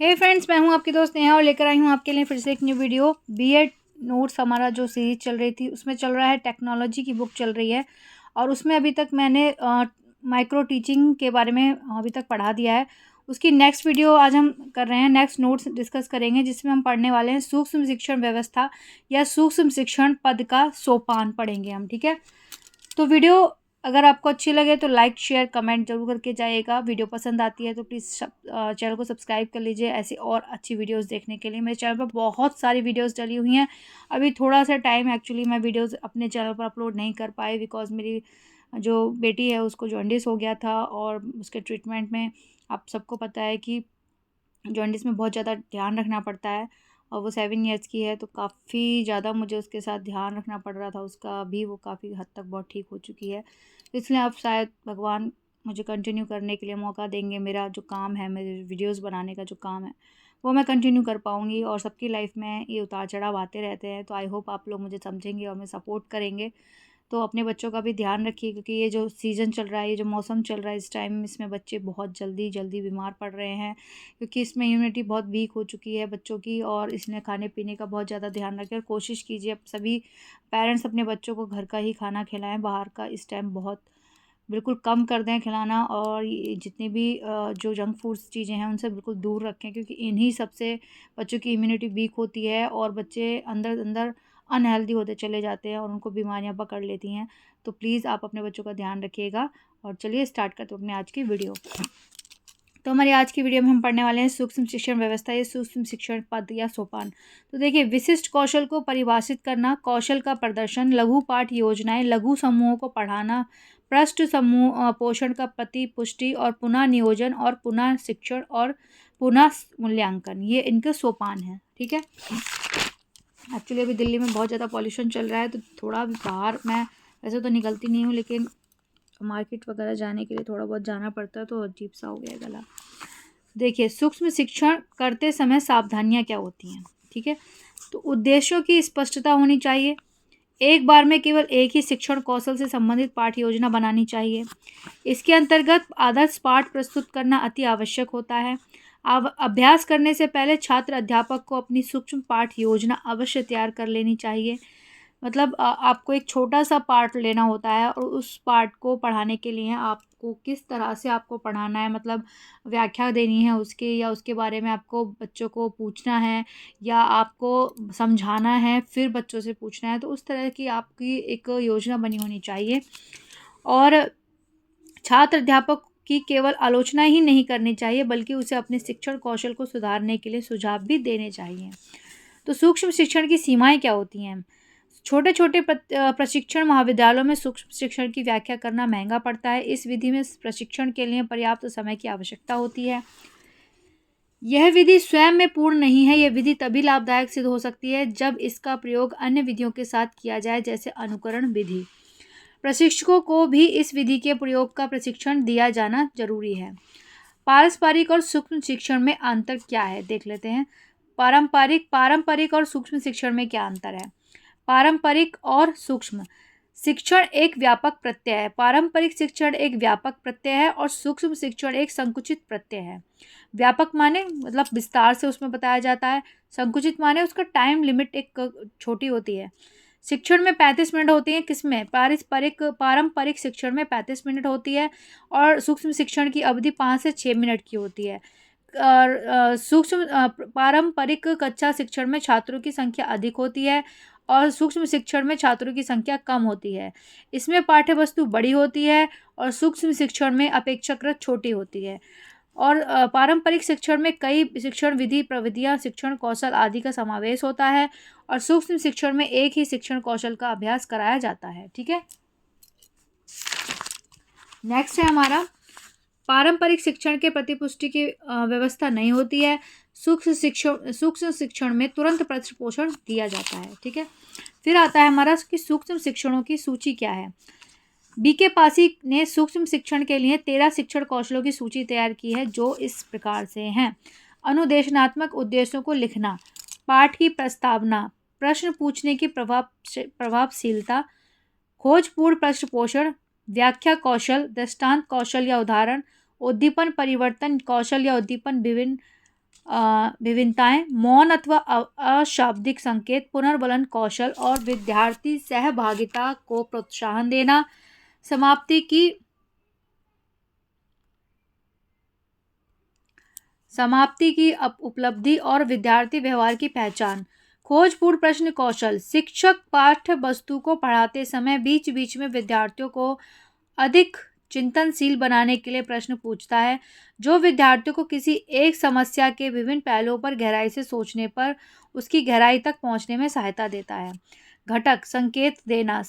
हे friends, मैं हूं आपकी दोस्त नेहा और लेकर आई हूं आपके लिए फिर से एक न्यू वीडियो। बीएड नोट्स हमारा जो सीरीज चल रही थी उसमें चल रहा है, टेक्नोलॉजी की बुक चल रही है और उसमें अभी तक मैंने माइक्रो टीचिंग के बारे में अभी तक पढ़ा दिया है। उसकी नेक्स्ट वीडियो आज हम कर रहे हैं, नेक्स्ट नोट्स डिस्कस करेंगे जिसमें हम पढ़ने वाले हैं सूक्ष्म शिक्षण व्यवस्था या सूक्ष्म शिक्षण पद का सोपान पढ़ेंगे हम। ठीक है, तो वीडियो अगर आपको अच्छी लगे तो लाइक शेयर कमेंट जरूर करके जाइएगा। वीडियो पसंद आती है तो प्लीज़ चैनल को सब्सक्राइब कर लीजिए ऐसी और अच्छी वीडियोस देखने के लिए। मेरे चैनल पर बहुत सारी वीडियोस डली हुई हैं। अभी थोड़ा सा टाइम एक्चुअली मैं वीडियोस अपने चैनल पर अपलोड नहीं कर पाई बिकॉज मेरी जो बेटी है उसको जॉन्डिस हो गया था और उसके ट्रीटमेंट में आप सबको पता है कि जॉन्डिस में बहुत ज़्यादा ध्यान रखना पड़ता है और वो 7 ईयर्स की है तो काफ़ी ज़्यादा मुझे उसके साथ ध्यान रखना पड़ रहा था उसका। अभी वो काफ़ी हद तक बहुत ठीक हो चुकी है, तो इसलिए अब शायद भगवान मुझे कंटिन्यू करने के लिए मौका देंगे। मेरा जो काम है, मेरे वीडियोस बनाने का जो काम है वो मैं कंटिन्यू कर पाऊँगी। और सबकी लाइफ में ये उतार चढ़ाव आते रहते हैं, तो आई होप आप लोग मुझे समझेंगे और मैं सपोर्ट करेंगे। तो अपने बच्चों का भी ध्यान रखिए क्योंकि ये जो सीज़न चल रहा है, ये जो मौसम चल रहा है इस टाइम, इसमें बच्चे बहुत जल्दी जल्दी बीमार पड़ रहे हैं क्योंकि इसमें इम्यूनिटी बहुत वीक हो चुकी है बच्चों की। और इसलिए खाने पीने का बहुत ज़्यादा ध्यान रखें और कोशिश कीजिए अब सभी पेरेंट्स अपने बच्चों को घर का ही खाना खिलाएं। बाहर का इस टाइम बहुत बिल्कुल कम कर दें खिलाना और ये जितनी भी जो जंक फूड्स चीज़ें हैं उनसे बिल्कुल दूर रखें क्योंकि इन्हीं सबसे बच्चों की इम्यूनिटी वीक होती है और बच्चे अंदर अंदर अनहेल्दी होते चले जाते हैं और उनको बीमारियां पकड़ लेती हैं। तो प्लीज़ आप अपने बच्चों का ध्यान रखिएगा। और चलिए स्टार्ट करते हैं अपने आज की वीडियो। तो हमारी आज की वीडियो में हम पढ़ने वाले हैं सूक्ष्म शिक्षण व्यवस्था या सूक्ष्म शिक्षण पद या सोपान। तो देखिए, विशिष्ट कौशल को परिभाषित करना, कौशल का प्रदर्शन, लघु पाठ योजनाएं, लघु समूहों को पढ़ाना, पृष्ठ समूह पोषण का प्रतिपुष्टि और पुनः नियोजन और पुनः शिक्षण और पुनः मूल्यांकन, ये इनके सोपान हैं। ठीक है, एक्चुअली अभी दिल्ली में बहुत ज़्यादा पॉल्यूशन चल रहा है तो थोड़ा भी बाहर, मैं वैसे तो निकलती नहीं हूँ लेकिन मार्केट वगैरह जाने के लिए थोड़ा बहुत जाना पड़ता है तो अजीब सा हो गया गला। देखिए, सूक्ष्म शिक्षण करते समय सावधानियां क्या होती हैं। ठीक है, तो उद्देश्यों की स्पष्टता होनी चाहिए। एक बार में केवल एक ही शिक्षण कौशल से संबंधित पाठ योजना बनानी चाहिए। इसके अंतर्गत आदर्श पाठ प्रस्तुत करना अति आवश्यक होता है। अभ्यास करने से पहले छात्र अध्यापक को अपनी सूक्ष्म पाठ योजना अवश्य तैयार कर लेनी चाहिए। मतलब आपको एक छोटा-सा पार्ट लेना होता है और उस पार्ट को पढ़ाने के लिए आपको किस तरह से आपको पढ़ाना है, मतलब व्याख्या देनी है उसकी या उसके बारे में आपको बच्चों को पूछना है या आपको समझाना है, फिर बच्चों से पूछना है। तो उस तरह की आपकी एक योजना बनी होनी चाहिए। और छात्र अध्यापक की केवल आलोचना ही नहीं करनी चाहिए बल्कि उसे अपने शिक्षण कौशल को सुधारने के लिए सुझाव भी देने चाहिए। तो सूक्ष्म शिक्षण की सीमाएँ क्या होती हैं? छोटे छोटे प्रशिक्षण महाविद्यालयों में सूक्ष्म शिक्षण की व्याख्या करना महंगा पड़ता है। इस विधि में प्रशिक्षण के लिए पर्याप्त समय की आवश्यकता होती है। यह विधि स्वयं में पूर्ण नहीं है। यह विधि तभी लाभदायक सिद्ध हो सकती है जब इसका प्रयोग अन्य विधियों के साथ किया जाए, जैसे अनुकरण विधि। प्रशिक्षकों को भी इस विधि के प्रयोग का प्रशिक्षण दिया जाना जरूरी है। पारस्परिक और सूक्ष्म शिक्षण में अंतर क्या है, देख लेते हैं। पारंपरिक और सूक्ष्म शिक्षण में क्या अंतर है। पारंपरिक और सूक्ष्म शिक्षण एक व्यापक प्रत्यय है। पारंपरिक शिक्षण एक व्यापक प्रत्यय है और सूक्ष्म शिक्षण एक संकुचित प्रत्यय है। व्यापक माने मतलब विस्तार से उसमें बताया जाता है, संकुचित माने उसका टाइम लिमिट एक छोटी होती है। शिक्षण में 35 मिनट होती है, किसमें, पारंपरिक शिक्षण में 35 मिनट होती है और सूक्ष्म शिक्षण की अवधि 5 से 6 मिनट की होती है। और पारंपरिक कक्षा शिक्षण में छात्रों की संख्या अधिक होती है और सूक्ष्म शिक्षण में छात्रों की संख्या कम होती है। इसमें पाठ्य वस्तु बड़ी होती है और सूक्ष्म शिक्षण में अपेक्षाकृत छोटी होती है। और पारंपरिक शिक्षण में कई शिक्षण विधि, प्रविधियां, शिक्षण कौशल आदि का समावेश होता है और सूक्ष्म शिक्षण में एक ही शिक्षण कौशल का अभ्यास कराया जाता है। ठीक है, नेक्स्ट है हमारा, पारंपरिक शिक्षण के प्रतिपुष्टि की व्यवस्था नहीं होती है। सूक्ष्म शिक्षण में तुरंत प्रश्न पोषण दिया जाता है। ठीक है, फिर आता है हमारा कि सूक्ष्म शिक्षणों की सूची क्या है। बीके पासी ने सूक्ष्म शिक्षण के लिए 13 शिक्षण कौशलों की सूची तैयार की है जो इस प्रकार से हैं। अनुदेशनात्मक उद्देश्यों को लिखना, पाठ की प्रस्तावना, प्रश्न पूछने की प्रभावशीलता, खोजपूर्ण प्रश्न पोषण, व्याख्या कौशल, दृष्टांत कौशल या उदाहरण, उद्दीपन परिवर्तन कौशल या उद्दीपन, विभिन्न विभिन्नताएं, मौन अथवा अशाब्दिक संकेत, पुनर्बलन कौशल और विद्यार्थी सहभागिता को प्रोत्साहन देना, समाप्ति की उपलब्धि और विद्यार्थी व्यवहार की पहचान। खोजपूर्ण प्रश्न कौशल, शिक्षक पाठ्य वस्तु को पढ़ाते समय बीच बीच में विद्यार्थियों को अधिक चिंतनशील बनाने के लिए प्रश्न पूछता है, जो विद्यार्थियों को किसी एक समस्या के विभिन्न पहलुओं पर गहराई से सोचने पर उसकी गहराई तक पहुंचने में सहायता देता है। घटक संकेत देना,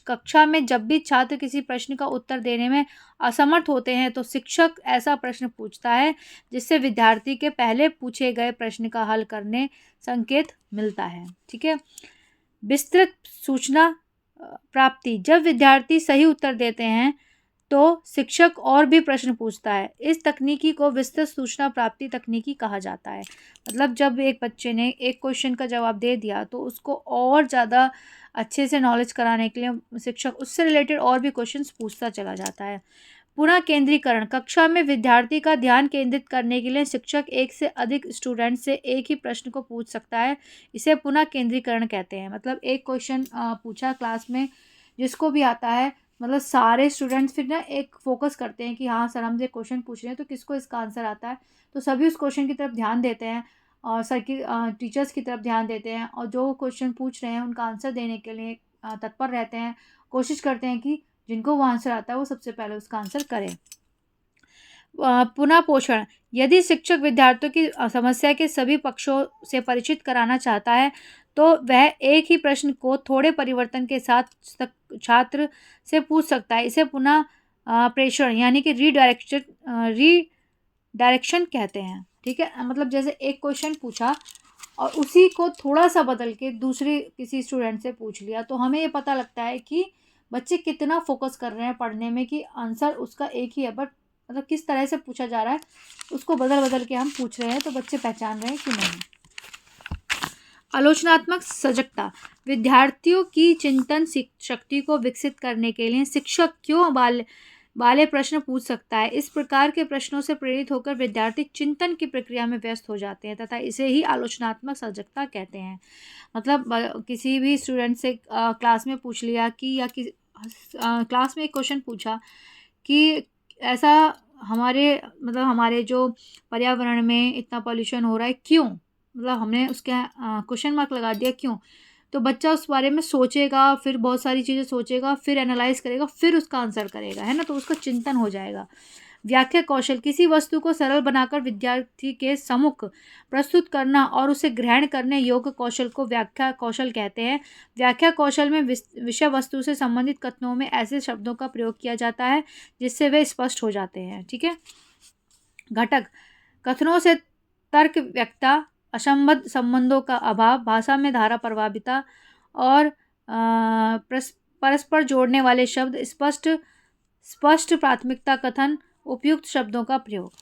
कक्षा में जब भी छात्र किसी प्रश्न का उत्तर देने में असमर्थ होते हैं तो शिक्षक ऐसा प्रश्न पूछता है जिससे विद्यार्थी के पहले पूछे गए प्रश्न का हल करने संकेत मिलता है। ठीक है। विस्तृत सूचना प्राप्ति, जब विद्यार्थी सही उत्तर देते हैं तो शिक्षक और भी प्रश्न पूछता है। इस तकनीकी को विस्तृत सूचना प्राप्ति तकनीकी कहा जाता है। मतलब जब एक बच्चे ने एक क्वेश्चन का जवाब दे दिया तो उसको और ज़्यादा अच्छे से नॉलेज कराने के लिए शिक्षक उससे रिलेटेड और भी क्वेश्चंस पूछता चला जाता है। पुनः केंद्रीकरण, कक्षा में विद्यार्थी का ध्यान केंद्रित करने के लिए शिक्षक एक से अधिक स्टूडेंट से एक ही प्रश्न को पूछ सकता है। इसे पुनः केंद्रीकरण कहते हैं। मतलब एक क्वेश्चन पूछा क्लास में, जिसको भी आता है, मतलब सारे स्टूडेंट्स फिर ना एक फोकस करते हैं कि हाँ सर हम जो क्वेश्चन पूछ रहे हैं तो किसको इसका आंसर आता है, तो सभी उस क्वेश्चन की तरफ ध्यान देते हैं और सर की टीचर्स की तरफ ध्यान देते हैं और जो क्वेश्चन पूछ रहे हैं उनका आंसर देने के लिए तत्पर रहते हैं, कोशिश करते हैं कि जिनको वो आंसर आता है वो सबसे पहले उसका आंसर करें। पुनः पोषण, यदि शिक्षक विद्यार्थियों की समस्या के सभी पक्षों से परिचित कराना चाहता है तो वह एक ही प्रश्न को थोड़े परिवर्तन के साथ छात्र से पूछ सकता है। इसे पुनः प्रेषण यानी कि रीडायरेक्शन कहते हैं। ठीक है। मतलब जैसे एक क्वेश्चन पूछा और उसी को थोड़ा सा बदल के दूसरे किसी स्टूडेंट से पूछ लिया तो हमें ये पता लगता है कि बच्चे कितना फोकस कर रहे हैं पढ़ने में, कि आंसर उसका एक ही है बट मतलब किस तरह से पूछा जा रहा है उसको बदल बदल के हम पूछ रहे हैं तो बच्चे पहचान रहे हैं कि नहीं। आलोचनात्मक सजगता, विद्यार्थियों की चिंतन शक्ति को विकसित करने के लिए शिक्षक क्यों वाले प्रश्न पूछ सकता है। इस प्रकार के प्रश्नों से प्रेरित होकर विद्यार्थी चिंतन की प्रक्रिया में व्यस्त हो जाते हैं तथा इसे ही आलोचनात्मक सजगता कहते हैं। मतलब किसी भी स्टूडेंट से क्लास में पूछ लिया कि या कि क्लास में एक क्वेश्चन पूछा कि ऐसा हमारे जो पर्यावरण में इतना पॉल्यूशन हो रहा है क्यों, मतलब हमने उसके क्वेश्चन मार्क लगा दिया क्यों, तो बच्चा उस बारे में सोचेगा, फिर बहुत सारी चीज़ें सोचेगा, फिर एनालाइज करेगा, फिर उसका आंसर करेगा, है ना, तो उसका चिंतन हो जाएगा। व्याख्या कौशल, किसी वस्तु को सरल बनाकर विद्यार्थी के सम्मुख प्रस्तुत करना और उसे ग्रहण करने योग्य कौशल को व्याख्या कौशल कहते हैं। व्याख्या कौशल में विषय वस्तु से संबंधित कथनों में ऐसे शब्दों का प्रयोग किया जाता है जिससे वे स्पष्ट हो जाते हैं। ठीक है। घटक, कथनों से तर्क व्यक्ता, असंबद्ध संबंधों का अभाव, भाषा में धारा प्रभाविता और परस्पर जोड़ने वाले शब्द, स्पष्ट प्राथमिकता कथन, उपयुक्त शब्दों का प्रयोग।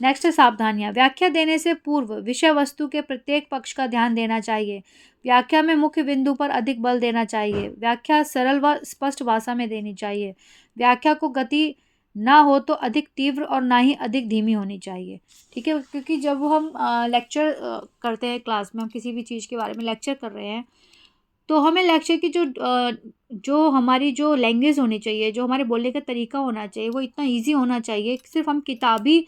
नेक्स्ट है सावधानियां, व्याख्या देने से पूर्व विषय वस्तु के प्रत्येक पक्ष का ध्यान देना चाहिए। व्याख्या में मुख्य बिंदु पर अधिक बल देना चाहिए। व्याख्या सरल व स्पष्ट भाषा में देनी चाहिए। व्याख्या को गति ना हो तो अधिक तीव्र और ना ही अधिक धीमी होनी चाहिए। ठीक है। क्योंकि जब हम लेक्चर करते हैं क्लास में, हम किसी भी चीज़ के बारे में लेक्चर कर रहे हैं तो हमें लेक्चर की जो हमारी जो लैंग्वेज होनी चाहिए, जो हमारे बोलने का तरीका होना चाहिए, वो इतना इजी होना चाहिए कि सिर्फ हम किताबी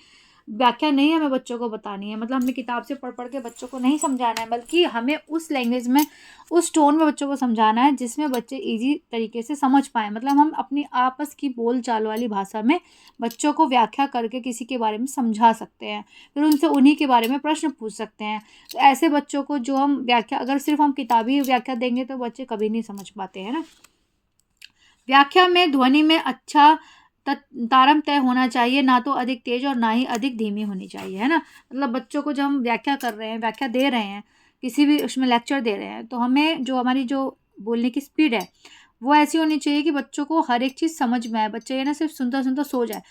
व्याख्या नहीं हमें बच्चों को बतानी है, मतलब हमने किताब से पढ़ के बच्चों को नहीं समझाना है, बल्कि हमें उस लैंग्वेज में, उस टोन में बच्चों को समझाना है जिसमें बच्चे इजी तरीके से समझ पाएँ। मतलब हम अपनी आपस की बोल चाल वाली भाषा में बच्चों को व्याख्या करके किसी के बारे में समझा सकते हैं, फिर उनसे उन्हीं के बारे में प्रश्न पूछ सकते हैं। तो ऐसे बच्चों को जो हम व्याख्या, अगर सिर्फ हम किताबी व्याख्या देंगे तो बच्चे कभी नहीं समझ पाते हैं ना। व्याख्या में ध्वनि में अच्छा तारतम्य होना चाहिए, ना तो अधिक तेज और ना ही अधिक धीमी होनी चाहिए, है ना। मतलब बच्चों को जब हम व्याख्या कर रहे हैं, व्याख्या दे रहे हैं, किसी भी उसमें लेक्चर दे रहे हैं, तो हमें जो हमारी जो बोलने की स्पीड है वो ऐसी होनी चाहिए कि बच्चों को हर एक चीज़ समझ में आए। बच्चे ये ना सिर्फ सुनता सुनता सो जाए,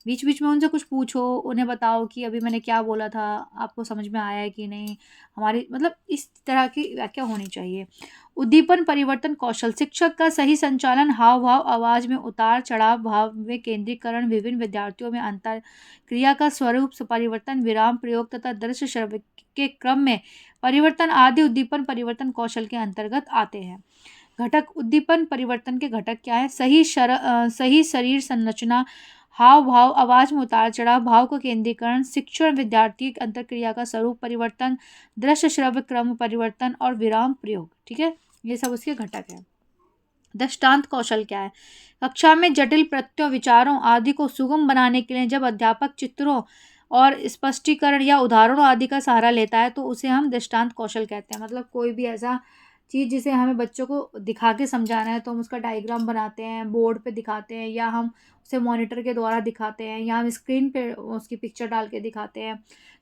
बीच बीच में उनसे कुछ पूछो, उन्हें बताओ कि अभी मैंने क्या बोला था, आपको समझ में आया है कि नहीं, हमारी मतलब इस तरह की व्याख्या होनी चाहिए। उद्दीपन परिवर्तन कौशल, शिक्षक का सही संचालन, हाव भाव, आवाज़ में उतार चढ़ाव, भाव में केंद्रीकरण, विभिन्न विद्यार्थियों में अंतर, क्रिया का स्वरूप परिवर्तन, विराम प्रयोग तथा दृश्य के क्रम में परिवर्तन आदि उद्दीपन परिवर्तन कौशल के अंतर्गत आते हैं। घटक उद्दीपन परिवर्तन के घटक क्या है? सही शरीर संरचना, हाव भाव, आवाज में उतार चढ़ाव, भाव का केंद्रीकरण, शिक्षण, विद्यार्थी अंतरक्रिया का स्वरूप परिवर्तन, दृश्य श्रव्य क्रम परिवर्तन और विराम प्रयोग। ठीक है, ये सब उसके घटक है। दृष्टांत कौशल क्या है? कक्षा में जटिल प्रत्ययों, विचारों आदि को सुगम बनाने के लिए जब अध्यापक चित्रों और स्पष्टीकरण या उदाहरणों आदि का सहारा लेता है तो उसे हम दृष्टांत कौशल कहते हैं। मतलब कोई भी ऐसा चीज़ जिसे हमें बच्चों को दिखा के समझाना है तो हम उसका डायग्राम बनाते हैं, बोर्ड पे दिखाते हैं, या हम उसे मॉनिटर के द्वारा दिखाते हैं, या हम स्क्रीन पे उसकी पिक्चर डाल के दिखाते हैं।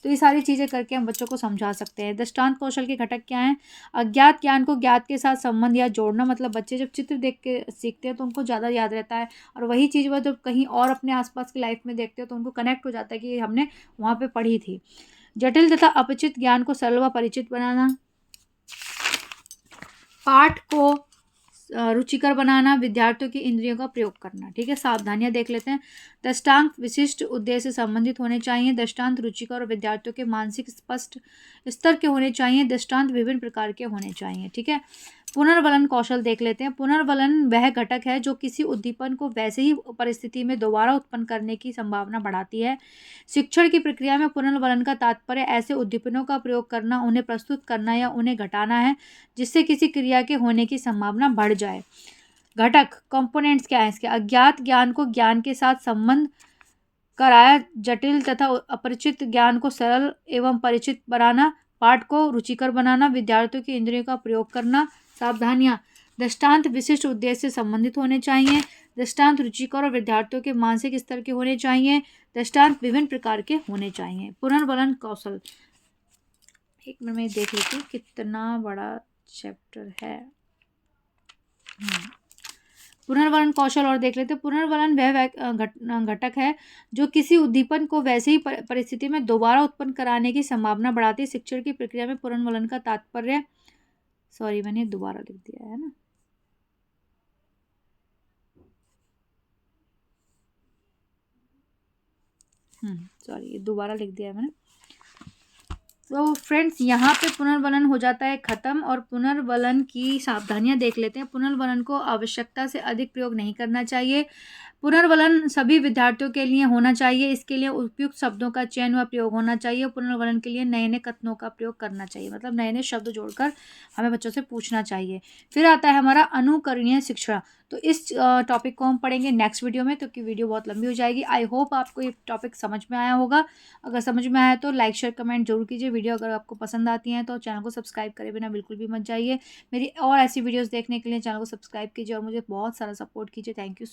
तो ये सारी चीज़ें करके हम बच्चों को समझा सकते हैं। दृष्टांत कौशल के घटक क्या हैं? अज्ञात ज्ञान को ज्ञात के साथ संबंध या जोड़ना। मतलब बच्चे जब चित्र देख के सीखते हैं तो उनको ज़्यादा याद रहता है, और वही चीज़ वह जब कहीं और अपने आसपास की लाइफ में देखते हो तो उनको कनेक्ट हो जाता है कि ये हमने वहाँ पे पढ़ी थी। जटिल तथा अपरिचित ज्ञान को सरल व परिचित बनाना। पाठ को रुचिकर बनाना, विद्यार्थियों की इंद्रियों का प्रयोग करना। ठीक है, सावधानियां देख लेते हैं। दृष्टांत विशिष्ट उद्देश्य से संबंधित होने चाहिए। दृष्टांत रुचिकर और विद्यार्थियों के मानसिक स्पष्ट स्तर के होने चाहिए। दृष्टांत विभिन्न प्रकार के होने चाहिए। ठीक है, पुनर्वलन कौशल देख लेते हैं। पुनर्वलन वह घटक है जो किसी उद्दीपन को वैसे ही परिस्थिति में दोबारा उत्पन्न करने की संभावना बढ़ाती है। शिक्षण की प्रक्रिया में पुनर्वलन का तात्पर्य ऐसे उद्दीपनों का प्रयोग करना, उन्हें प्रस्तुत करना या उन्हें घटाना है जिससे किसी क्रिया के होने की संभावना बढ़ जाए। घटक कंपोनेंट्स क्या है इसके? अज्ञात ज्ञान को ज्ञान के साथ संबंध कराया, जटिल तथा अपरिचित ज्ञान को सरल एवं परिचित बनाना, पाठ को रुचिकर बनाना, विद्यार्थियों की इंद्रियों का प्रयोग करना। सावधानियां: दृष्टांत विशिष्ट उद्देश्य से संबंधित होने चाहिए। दृष्टांत रुचिकर और विद्यार्थियों के मानसिक स्तर के होने चाहिए। दृष्टांत विभिन्न प्रकार के होने चाहिए। पुनर्वलन कौशल, एक मिनट में देख लेती हूँ कितना बड़ा चैप्टर है। पुनर्वलन कौशल और देख लेते हैं। पुनर्वलन वह घटक है जो किसी उद्दीपन को वैसे ही परिस्थिति में दोबारा उत्पन्न कराने की संभावना बढ़ाती है। शिक्षण की प्रक्रिया में पुनर्वलन का तात्पर्य, सॉरी मैंने दोबारा लिख दिया है ना, सॉरी दोबारा लिख दिया है मैंने। तो फ्रेंड्स यहाँ पे पुनर्वलन हो जाता है ख़त्म, और पुनर्वलन की सावधानियां देख लेते हैं। पुनर्वलन को आवश्यकता से अधिक प्रयोग नहीं करना चाहिए। पुनर्वलन सभी विद्यार्थियों के लिए होना चाहिए। इसके लिए उपयुक्त शब्दों का चयन व प्रयोग होना चाहिए। पुनर्वलन के लिए नए नए कथनों का प्रयोग करना चाहिए, मतलब नए नए शब्द जोड़कर हमें बच्चों से पूछना चाहिए। फिर आता है हमारा अनुकरणीय शिक्षा। तो इस टॉपिक को हम पढ़ेंगे नेक्स्ट वीडियो में, क्योंकि वीडियो बहुत लंबी हो जाएगी। आई होप आपको ये टॉपिक समझ में आया होगा। अगर समझ में आया तो लाइक शेयर कमेंट जरूर कीजिए। वीडियो अगर आपको पसंद आती है तो चैनल को सब्सक्राइब करे बिना बिल्कुल भी मत जाइए। मेरी और ऐसी वीडियोस देखने के लिए चैनल को सब्सक्राइब कीजिए और मुझे बहुत सारा सपोर्ट कीजिए। Thank you.